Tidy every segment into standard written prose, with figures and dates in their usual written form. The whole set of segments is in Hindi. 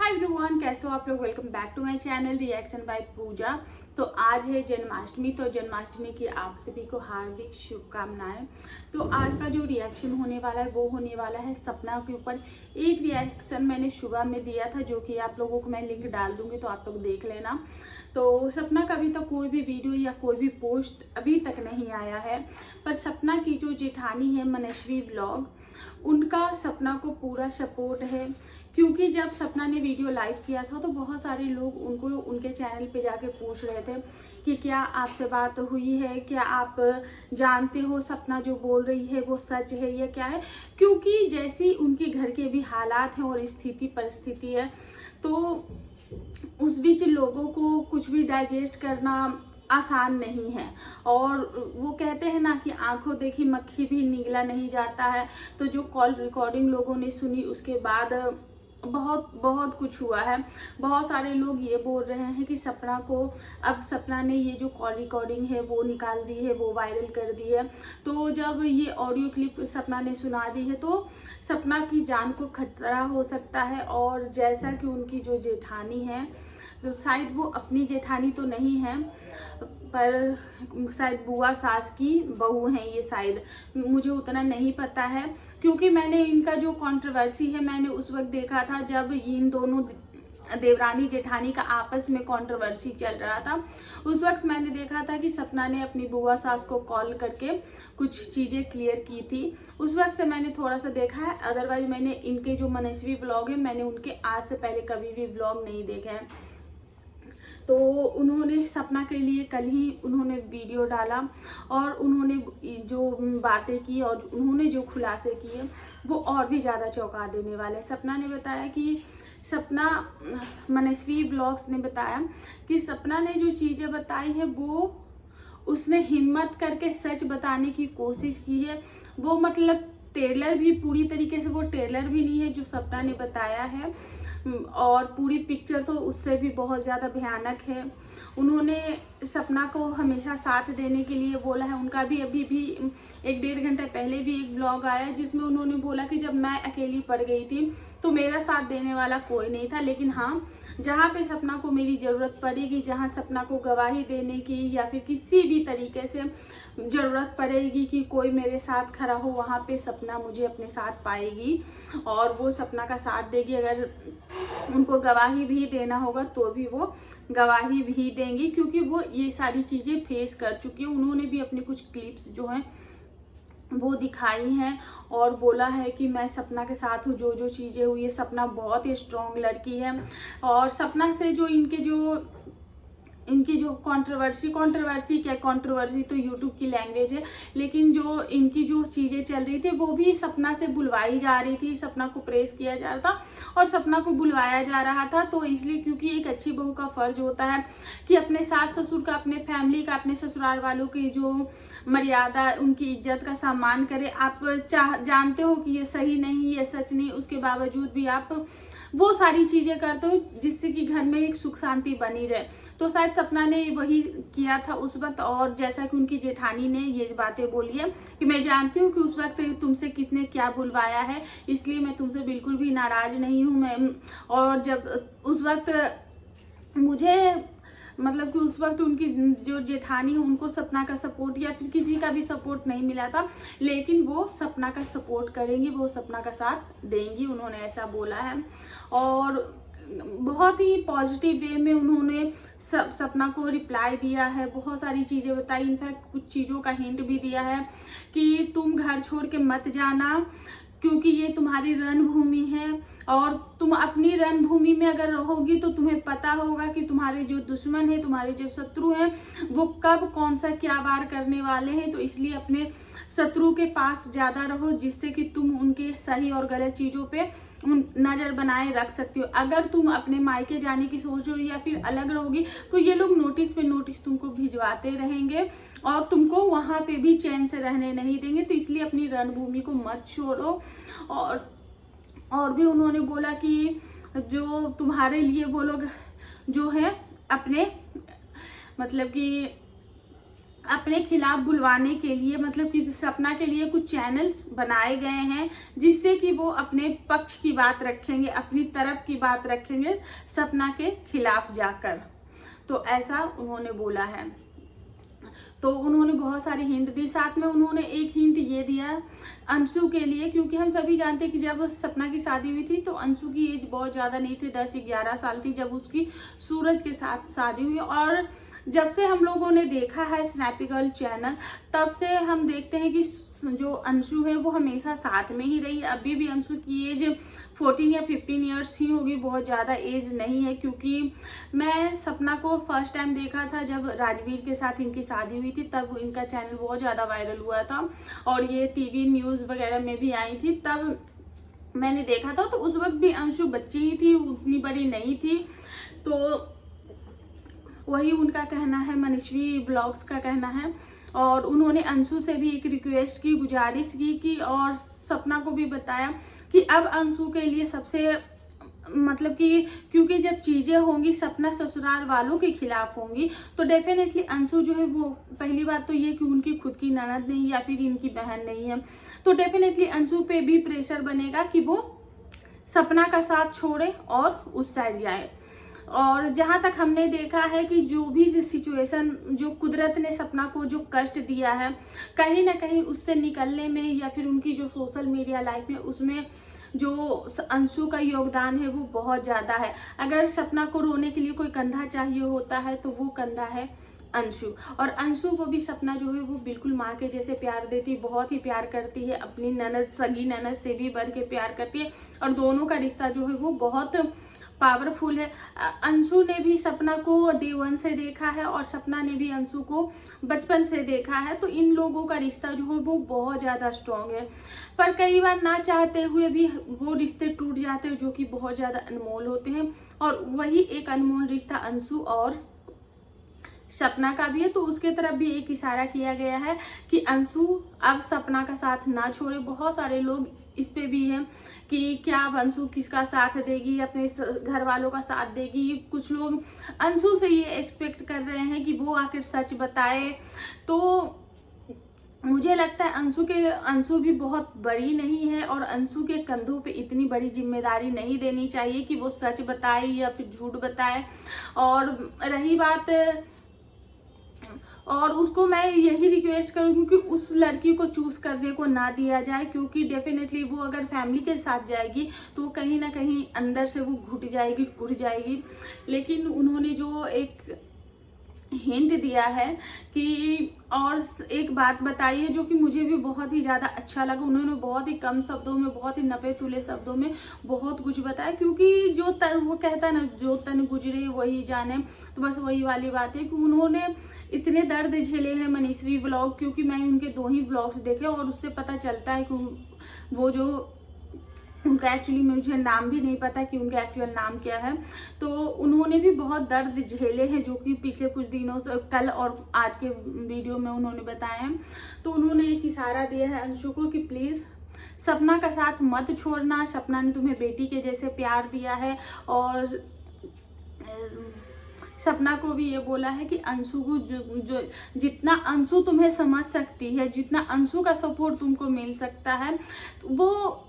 हाय एवरीवन, कैसे हो आप लोग। Welcome back to my channel reaction by Pooja. तो आज है जन्माष्टमी, तो जन्माष्टमी की आप सभी को हार्दिक शुभकामनाएं। तो आज का जो रिएक्शन होने वाला है वो होने वाला है सपना के ऊपर। एक रिएक्शन मैंने सुबह में दिया था जो कि आप लोगों को मैं लिंक डाल दूंगी, तो आप लोग देख लेना। तो सपना का अभी तक कोई भी वीडियो या कोई भी पोस्ट अभी तक नहीं आया है, पर सपना की जो जेठानी है मनस्वी व्लॉग, उनका सपना को पूरा सपोर्ट है। क्योंकि जब सपना ने वीडियो लाइव किया था तो बहुत सारे लोग उनको उनके चैनल पे जाके पूछ रहे थे कि क्या आपसे बात हुई है, क्या आप जानते हो सपना जो बोल रही है वो सच है या क्या है। क्योंकि जैसी उनके घर के भी हालात हैं और स्थिति परिस्थिति है, तो उस बीच लोगों को कुछ भी डाइजेस्ट करना आसान नहीं है। और वो कहते हैं ना कि आंखों देखी मक्खी भी निगला नहीं जाता है। तो जो कॉल रिकॉर्डिंग लोगों ने सुनी उसके बाद बहुत बहुत कुछ हुआ है। बहुत सारे लोग ये बोल रहे हैं कि सपना को, अब सपना ने ये जो कॉल रिकॉर्डिंग है वो निकाल दी है, वो वायरल कर दी है। तो जब ये ऑडियो क्लिप सपना ने सुना दी है तो सपना की जान को खतरा हो सकता है। और जैसा कि उनकी जो जेठानी है, जो शायद वो अपनी जेठानी तो नहीं है पर शायद बुआ सास की बहू हैं ये, शायद मुझे उतना नहीं पता है। क्योंकि मैंने इनका जो कंट्रोवर्सी है मैंने उस वक्त देखा था जब इन दोनों देवरानी जेठानी का आपस में कंट्रोवर्सी चल रहा था। उस वक्त मैंने देखा था कि सपना ने अपनी बुआ सास को कॉल करके कुछ चीज़ें क्लियर की थी। उस वक्त से मैंने थोड़ा सा देखा है, अदरवाइज मैंने इनके जो मनस्वी व्लॉग है मैंने उनके आज से पहले कभी भी व्लॉग नहीं देखे हैं। तो उन्होंने सपना के लिए कल ही उन्होंने वीडियो डाला और उन्होंने जो बातें की और उन्होंने जो खुलासे किए वो और भी ज़्यादा चौंका देने वाले। सपना ने बताया कि सपना मनस्वी ब्लॉग्स ने बताया कि सपना ने जो चीज़ें बताई है वो उसने हिम्मत करके सच बताने की कोशिश की है। वो मतलब ट्रेलर भी पूरी तरीके से वो ट्रेलर भी नहीं है जो सपना ने बताया है, और पूरी पिक्चर तो उससे भी बहुत ज़्यादा भयानक है। उन्होंने सपना को हमेशा साथ देने के लिए बोला है। उनका भी अभी भी 1-1.5 घंटे पहले भी एक ब्लॉग आया जिसमें उन्होंने बोला कि जब मैं अकेली पड़ गई थी तो मेरा साथ देने वाला कोई नहीं था, लेकिन हाँ जहाँ पे सपना को मेरी ज़रूरत पड़ेगी, जहाँ सपना को गवाही देने की या फिर किसी भी तरीके से ज़रूरत पड़ेगी कि कोई मेरे साथ खड़ा हो, वहाँ पे सपना मुझे अपने साथ पाएगी और वो सपना का साथ देगी। अगर उनको गवाही भी देना होगा तो भी वो गवाही भी देंगी, क्योंकि वो ये सारी चीज़ें फेस कर चुकी हैं। उन्होंने भी अपने कुछ क्लिप्स जो हैं वो दिखाई हैं और बोला है कि मैं सपना के साथ हूँ, जो जो चीज़ें हुई है। सपना बहुत ही स्ट्रॉन्ग लड़की है और सपना से जो इनकी जो कंट्रोवर्सी क्या, कंट्रोवर्सी तो यूट्यूब की लैंग्वेज है, लेकिन जो इनकी जो चीज़ें चल रही थी वो भी सपना से बुलवाई जा रही थी। सपना को प्रेस किया जा रहा था और सपना को बुलवाया जा रहा था। तो इसलिए क्योंकि एक अच्छी बहू का फर्ज होता है कि अपने सास ससुर का, अपने फैमिली का, अपने ससुराल वालों की जो मर्यादा, उनकी इज्जत का सम्मान करे। आप जानते हो कि ये सही नहीं, ये सच नहीं, उसके बावजूद भी आप वो सारी चीजें करते हो जिससे कि घर में एक सुख शांति बनी रहे। तो शायद सपना ने वही किया था उस वक्त। और जैसा कि उनकी जेठानी ने ये बातें बोली है कि मैं जानती हूँ कि उस वक्त तुमसे किसने क्या बुलवाया है, इसलिए मैं तुमसे बिल्कुल भी नाराज नहीं हूँ। मैं और जब उस वक्त मुझे मतलब कि उस वक्त उनकी जो जेठानी है उनको सपना का सपोर्ट या फिर किसी का भी सपोर्ट नहीं मिला था, लेकिन वो सपना का सपोर्ट करेंगी, वो सपना का साथ देंगी, उन्होंने ऐसा बोला है। और बहुत ही पॉजिटिव वे में उन्होंने सपना को रिप्लाई दिया है, बहुत सारी चीज़ें बताई। इनफैक्ट कुछ चीज़ों का हिंट भी दिया है कि तुम घर छोड़ के मत जाना, क्योंकि ये तुम्हारी रणभूमि है और तुम अपनी रणभूमि में अगर रहोगी तो तुम्हें पता होगा कि तुम्हारे जो दुश्मन है, तुम्हारे जो शत्रु हैं, वो कब कौन सा क्या वार करने वाले हैं। तो इसलिए अपने शत्रु के पास ज़्यादा रहो, जिससे कि तुम उनके सही और गलत चीज़ों पे नज़र बनाए रख सकती हो। अगर तुम अपने मायके जाने की सोच रही हो या फिर अलग रहोगी तो ये लोग नोटिस पे नोटिस तुमको भिजवाते रहेंगे और तुमको वहाँ पे भी चैन से रहने नहीं देंगे। तो इसलिए अपनी रणभूमि को मत छोड़ो। और भी उन्होंने बोला कि जो तुम्हारे लिए वो लोग जो है अपने मतलब कि अपने खिलाफ बुलवाने के लिए, मतलब कि सपना के लिए कुछ चैनल्स बनाए गए हैं जिससे कि वो अपने पक्ष की बात रखेंगे, अपनी तरफ की बात रखेंगे सपना के खिलाफ जाकर। तो ऐसा उन्होंने बोला है। तो उन्होंने बहुत सारे हिंट दी, साथ में उन्होंने एक हिंट ये दिया अंशु के लिए, क्योंकि हम सभी जानते हैं कि जब सपना की शादी हुई थी तो अंशु की एज बहुत ज़्यादा नहीं थी, 10-11 साल थी जब उसकी सूरज के साथ शादी हुई। और जब से हम लोगों ने देखा है स्नैपी गर्ल चैनल, तब से हम देखते हैं कि जो अंशु है वो हमेशा साथ में ही रही। अभी भी अंशु की एज 14 या 15 ईयर्स ही होगी, बहुत ज़्यादा एज नहीं है। क्योंकि मैं सपना को फर्स्ट टाइम देखा था जब राजवीर के साथ इनकी शादी हुई थी, तब इनका चैनल बहुत ज़्यादा वायरल हुआ था और ये टीवी न्यूज़ वगैरह में भी आई थी, तब मैंने देखा था। तो उस वक्त भी अंशु बच्ची ही थी, उतनी बड़ी नहीं थी। तो वही उनका कहना है, मनस्वी ब्लॉग्स का कहना है। और उन्होंने अंशु से भी एक रिक्वेस्ट की, गुजारिश की और सपना को भी बताया कि अब अंशु के लिए सबसे मतलब कि क्योंकि जब चीजें होंगी सपना ससुराल वालों के खिलाफ होंगी तो डेफिनेटली अंशु जो है वो, पहली बात तो ये कि उनकी खुद की ननद नहीं या फिर इनकी बहन नहीं है, तो डेफिनेटली अंशु पे भी प्रेशर बनेगा कि वो सपना का साथ छोड़े और उस साइड जाए। और जहां तक हमने देखा है कि जो भी सिचुएशन, जो कुदरत ने सपना को जो कष्ट दिया है, कहीं ना कहीं उससे निकलने में या फिर उनकी जो सोशल मीडिया लाइफ में, उसमें जो अंशु का योगदान है वो बहुत ज़्यादा है। अगर सपना को रोने के लिए कोई कंधा चाहिए होता है तो वो कंधा है अंशु। और अंशु को भी सपना जो है वो बिल्कुल माँ के जैसे प्यार देती, बहुत ही प्यार करती है, अपनी ननद, सगी ननद से भी बढ़ के प्यार करती है और दोनों का रिश्ता जो है वो बहुत पावरफुल है। अंशु ने भी सपना को डे 1 से देखा है और सपना ने भी अंशु को बचपन से देखा है, तो इन लोगों का रिश्ता जो है वो बहुत ज़्यादा स्ट्रॉन्ग है। पर कई बार ना चाहते हुए भी वो रिश्ते टूट जाते हैं जो कि बहुत ज़्यादा अनमोल होते हैं, और वही एक अनमोल रिश्ता अंशु और सपना का भी है। तो उसके तरफ भी एक इशारा किया गया है कि अंशु अब सपना का साथ ना छोड़े। बहुत सारे लोग इस पे भी है कि क्या अब अंशु किसका साथ देगी, अपने घर वालों का साथ देगी। कुछ लोग अंशु से ये एक्सपेक्ट कर रहे हैं कि वो आखिर सच बताए। तो मुझे लगता है अंशु भी बहुत बड़ी नहीं है और अंशु के कंधों पे इतनी बड़ी जिम्मेदारी नहीं देनी चाहिए कि वो सच बताए या फिर झूठ बताए। और रही बात, और उसको मैं यही रिक्वेस्ट करूँगी कि उस लड़की को चूज करने को ना दिया जाए, क्योंकि डेफिनेटली वो अगर फैमिली के साथ जाएगी तो कहीं ना कहीं अंदर से वो घुट जाएगी। लेकिन उन्होंने जो एक हिंट दिया है कि, और एक बात बताई है जो कि मुझे भी बहुत ही ज़्यादा अच्छा लगा। उन्होंने बहुत ही कम शब्दों में, बहुत ही नपे तुले शब्दों में बहुत कुछ बताया, क्योंकि वो कहता है ना, जो तन गुजरे वही जाने, तो बस वही वाली बात है कि उन्होंने इतने दर्द झेले हैं मनस्वी व्लॉग, क्योंकि मैंने उनके 2 ही व्लॉग्स देखे और उससे पता चलता है कि वो जो उनका एक्चुअली मुझे नाम भी नहीं पता कि उनका एक्चुअल नाम क्या है, तो उन्होंने भी बहुत दर्द झेले हैं जो कि पिछले कुछ दिनों से, कल और आज के वीडियो में उन्होंने बताया है। तो उन्होंने एक इशारा दिया है अंशु को कि प्लीज़ सपना का साथ मत छोड़ना, सपना ने तुम्हें बेटी के जैसे प्यार दिया है। और सपना को भी ये बोला है कि अंशु को जो जितना अंशु तुम्हें समझ सकती है, जितना अंशु का सपोर्ट तुमको मिल सकता है, वो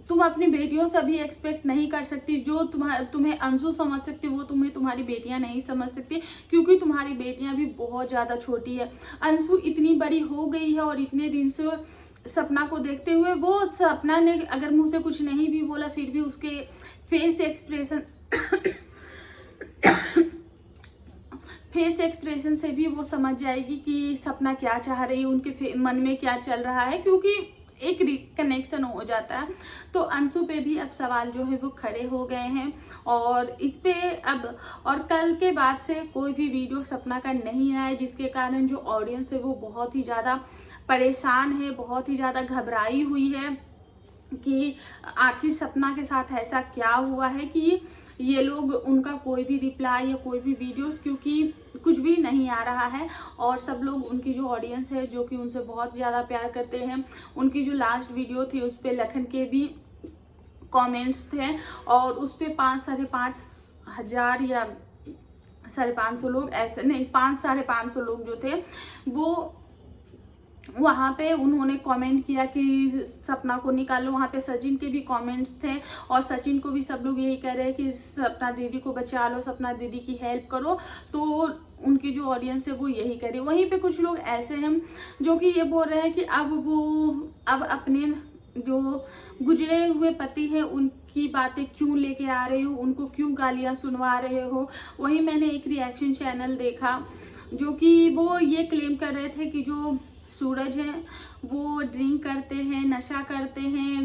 तुम अपनी बेटियों से भी एक्सपेक्ट नहीं कर सकती। जो तुम्हें अंशु समझ सकती वो तुम्हें तुम्हारी बेटियां नहीं समझ सकती, क्योंकि तुम्हारी बेटियां भी बहुत ज़्यादा छोटी है। अंशु इतनी बड़ी हो गई है और इतने दिन से सपना को देखते हुए, वो सपना ने अगर मुँह से कुछ नहीं भी बोला फिर भी उसके फेस एक्सप्रेशन से भी वो समझ जाएगी कि सपना क्या चाह रही है, उनके मन में क्या चल रहा है, क्योंकि एक कनेक्शन हो जाता है। तो अंशु पे भी अब सवाल जो है वो खड़े हो गए हैं और इस पे अब, और कल के बाद से कोई भी वीडियो सपना का नहीं आया, जिसके कारण जो ऑडियंस है वो बहुत ही ज़्यादा परेशान है, बहुत ही ज़्यादा घबराई हुई है कि आखिर सपना के साथ ऐसा क्या हुआ है कि ये लोग, उनका कोई भी रिप्लाई या कोई भी वीडियोस, क्योंकि कुछ भी नहीं आ रहा है। और सब लोग, उनकी जो ऑडियंस है जो कि उनसे बहुत ज़्यादा प्यार करते हैं, उनकी जो लास्ट वीडियो थी उस पर लखन के भी कमेंट्स थे और उस पर 5-5,500 या 550 लोग, ऐसे नहीं 500-550 लोग जो थे वो वहाँ पे उन्होंने कमेंट किया कि सपना को निकालो। वहाँ पे सचिन के भी कमेंट्स थे और सचिन को भी सब लोग यही कह रहे हैं कि सपना दीदी को बचा लो, सपना दीदी की हेल्प करो। तो उनकी जो ऑडियंस है वो यही करे। वहीं पे कुछ लोग ऐसे हैं जो कि ये बोल रहे हैं कि अब अपने जो गुजरे हुए पति हैं उनकी बातें क्यों लेके आ रहे हो, उनको क्यों गालियाँ सुनवा रहे हो। वहीं मैंने एक रिएक्शन चैनल देखा जो कि वो ये क्लेम कर रहे थे कि जो सूरज हैं वो ड्रिंक करते हैं, नशा करते हैं,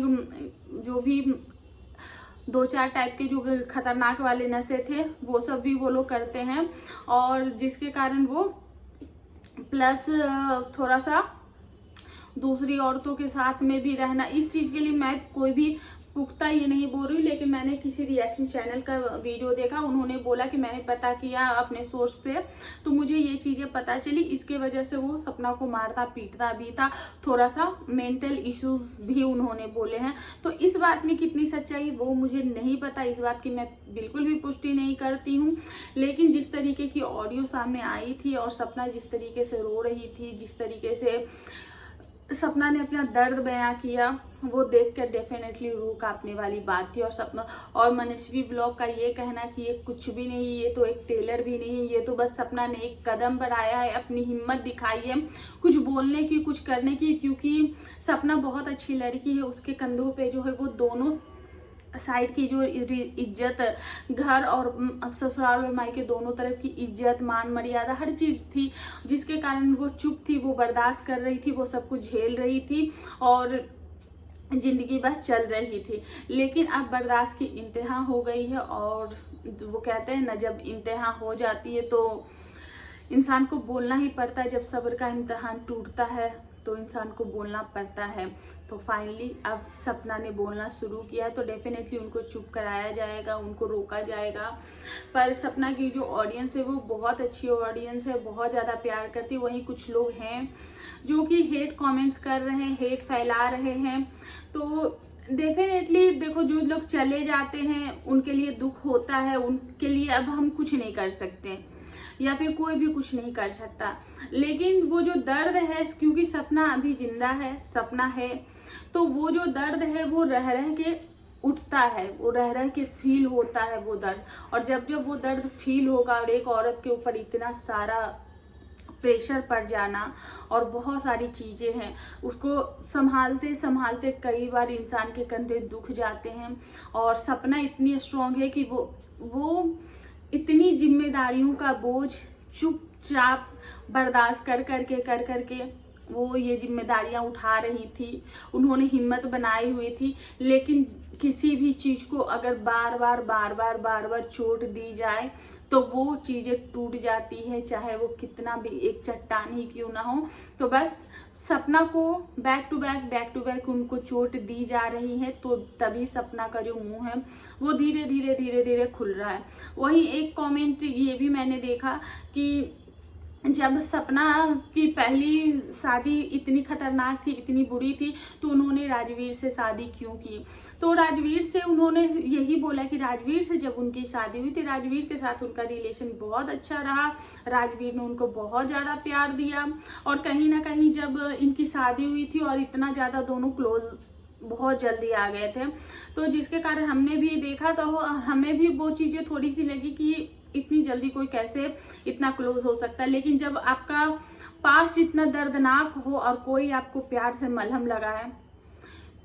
जो भी 2-4 टाइप के जो खतरनाक वाले नशे थे वो सब भी वो लोग करते हैं, और जिसके कारण वो प्लस थोड़ा सा दूसरी औरतों के साथ में भी रहना। इस चीज़ के लिए मैं कोई भी पुख्ता ये नहीं बोल रही, लेकिन मैंने किसी रिएक्शन चैनल का वीडियो देखा, उन्होंने बोला कि मैंने पता किया अपने सोर्स से तो मुझे ये चीज़ें पता चली, इसके वजह से वो सपना को मारता पीटता भी था, थोड़ा सा मेंटल इश्यूज भी उन्होंने बोले हैं। तो इस बात में कितनी सच्चाई वो मुझे नहीं पता, इस बात की मैं बिल्कुल भी पुष्टि नहीं करती हूँ। लेकिन जिस तरीके की ऑडियो सामने आई थी और सपना जिस तरीके से रो रही थी, जिस तरीके से सपना ने अपना दर्द बयां किया, वो देखकर डेफिनेटली रूह कांपने वाली बात थी। और सपना और मनस्वी ब्लॉग का ये कहना कि ये कुछ भी नहीं, ये तो एक टेलर भी नहीं, ये तो बस सपना ने एक कदम बढ़ाया है, अपनी हिम्मत दिखाई है कुछ बोलने की, कुछ करने की, क्योंकि सपना बहुत अच्छी लड़की है। उसके कंधों पे जो है वो दोनों साइड की जो इज्जत, घर और ससुराल और मायके दोनों तरफ की इज्जत, मान मर्यादा, हर चीज थी, जिसके कारण वो चुप थी, वो बर्दाश्त कर रही थी, वो सब कुछ झेल रही थी और जिंदगी बस चल रही थी। लेकिन अब बर्दाश्त की इंतहा हो गई है, और वो कहते हैं ना, जब इंतहा हो जाती है तो इंसान को बोलना ही पड़ता है। जब सब्र का इम्तिहान टूटता है तो इंसान को बोलना पड़ता है। तो फाइनली अब सपना ने बोलना शुरू किया है, तो डेफिनेटली उनको चुप कराया जाएगा, उनको रोका जाएगा। पर सपना की जो ऑडियंस है वो बहुत अच्छी ऑडियंस है, बहुत ज़्यादा प्यार करती है। वहीं कुछ लोग हैं जो कि हेट कमेंट्स कर रहे हैं, हेट फैला रहे हैं। तो डेफिनेटली देखो, जो लोग चले जाते हैं उनके लिए दुख होता है, उनके लिए अब हम कुछ नहीं कर सकते या फिर कोई भी कुछ नहीं कर सकता। लेकिन वो जो दर्द है, क्योंकि सपना अभी जिंदा है, सपना है, तो वो जो दर्द है वो रह रह के उठता है, वो रह रह के फील होता है वो दर्द। और जब जब वो दर्द फील होगा और एक औरत के ऊपर इतना सारा प्रेशर पड़ जाना और बहुत सारी चीज़ें हैं, उसको संभालते संभालते कई बार इंसान के कंधे दुख जाते हैं। और सपना इतनी स्ट्रांग है कि वो इतनी जिम्मेदारियों का बोझ चुपचाप बर्दाश्त कर करके वो ये जिम्मेदारियां उठा रही थी। उन्होंने हिम्मत बनाई हुई थी, लेकिन किसी भी चीज को अगर बार बार चोट दी जाए तो वो चीजें टूट जाती है, चाहे वो कितना भी एक चट्टान ही क्यों ना हो। तो बस सपना को बैक टू बैक उनको चोट दी जा रही है, तो तभी सपना का जो मुंह है वो धीरे धीरे खुल रहा है। वहीं एक कमेंट ये भी मैंने देखा कि जब सपना की पहली शादी इतनी खतरनाक थी, इतनी बुरी थी, तो उन्होंने राजवीर से शादी क्यों की। तो राजवीर से उन्होंने यही बोला कि राजवीर से जब उनकी शादी हुई थी, राजवीर के साथ उनका रिलेशन बहुत अच्छा रहा, राजवीर ने उनको बहुत ज़्यादा प्यार दिया। और कहीं ना कहीं जब इनकी शादी हुई थी और इतना ज़्यादा दोनों क्लोज बहुत जल्दी आ गए थे, तो जिसके कारण हमने भी देखा तो हमें भी वो चीज़ें थोड़ी सी लगी कि इतनी जल्दी कोई कैसे इतना क्लोज हो सकता है। लेकिन जब आपका पास्ट इतना दर्दनाक हो और कोई आपको प्यार से मलहम लगाए,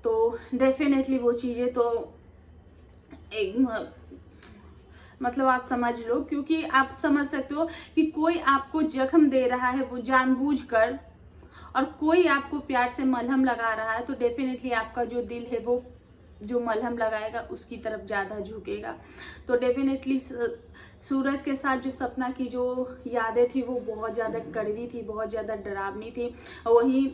तो डेफिनेटली वो चीज़ें तो एक मतलब आप समझ लो, क्योंकि आप समझ सकते हो कि कोई आपको जख्म दे रहा है वो जानबूझकर, और कोई आपको प्यार से मलहम लगा रहा है, तो डेफिनेटली आपका जो दिल है वो जो मलहम लगाएगा उसकी तरफ ज़्यादा झुकेगा। तो डेफिनेटली सूरज के साथ जो सपना की जो यादें थी वो बहुत ज़्यादा कड़वी थी, बहुत ज़्यादा डरावनी थी। वहीं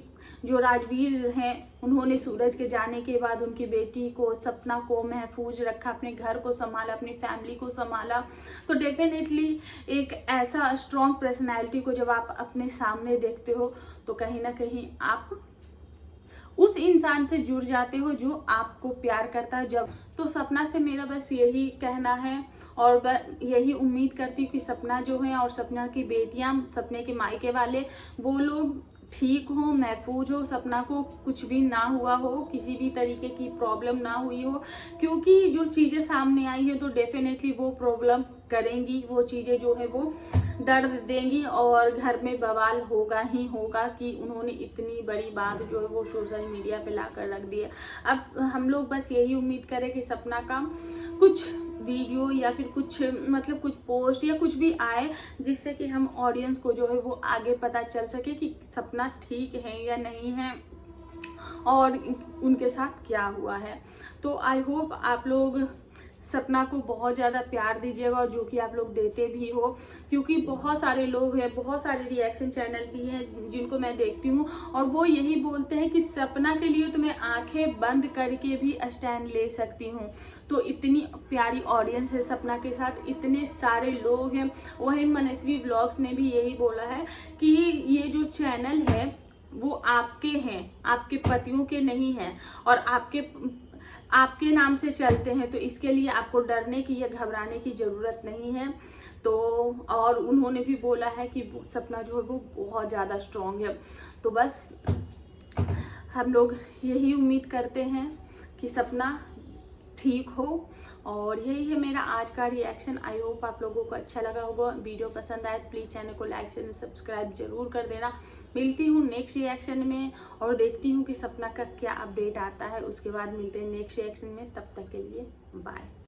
जो राजवीर हैं उन्होंने सूरज के जाने के बाद उनकी बेटी को, सपना को महफूज रखा, अपने घर को संभाला, अपनी फैमिली को संभाला। तो डेफिनेटली एक ऐसा स्ट्रॉन्ग पर्सनैलिटी को जब आप अपने सामने देखते हो तो कहीं ना कहीं आप उस इंसान से जुड़ जाते हो जो आपको प्यार करता है। जब तो सपना से मेरा बस यही कहना है और यही उम्मीद करती हूँ कि सपना जो है और सपना की बेटियां, सपने के मायके वाले, वो लोग ठीक हो, महफूज हो, सपना को कुछ भी ना हुआ हो, किसी भी तरीके की प्रॉब्लम ना हुई हो। क्योंकि जो चीज़ें सामने आई है तो डेफिनेटली वो प्रॉब्लम करेंगी, वो चीज़ें जो है वो दर्द देंगी और घर में बवाल होगा ही होगा कि उन्होंने इतनी बड़ी बात जो है वो सोशल मीडिया पे ला कर रख दी है। अब हम लोग बस यही उम्मीद करें कि सपना का कुछ वीडियो या फिर कुछ मतलब कुछ पोस्ट या कुछ भी आए जिससे कि हम ऑडियंस को जो है वो आगे पता चल सके कि सपना ठीक है या नहीं है और उनके साथ क्या हुआ है। तो आई होप आप लोग सपना को बहुत ज़्यादा प्यार दीजिएगा और जो कि आप लोग देते भी हो, क्योंकि बहुत सारे लोग हैं, बहुत सारे रिएक्शन चैनल भी हैं जिनको मैं देखती हूँ और वो यही बोलते हैं कि सपना के लिए तो मैं आंखें बंद करके भी स्टैंड ले सकती हूँ। तो इतनी प्यारी ऑडियंस है सपना के साथ, इतने सारे लोग हैं। वहीं मनस्वी व्लॉग्स ने भी यही बोला है कि ये जो चैनल है वो आपके हैं, आपके पतियों के नहीं हैं और आपके नाम से चलते हैं, तो इसके लिए आपको डरने की या घबराने की ज़रूरत नहीं है। तो और उन्होंने भी बोला है कि सपना जो है वो बहुत ज़्यादा स्ट्रॉन्ग है। तो बस हम लोग यही उम्मीद करते हैं कि सपना ठीक हो और यही है मेरा आज का रिएक्शन। आई होप आप लोगों को अच्छा लगा होगा। वीडियो पसंद आए प्लीज़ चैनल को लाइक शेयर सब्सक्राइब जरूर कर देना। मिलती हूँ नेक्स्ट रिएक्शन में और देखती हूँ कि सपना का क्या अपडेट आता है। उसके बाद मिलते हैं नेक्स्ट रिएक्शन में, तब तक के लिए बाय।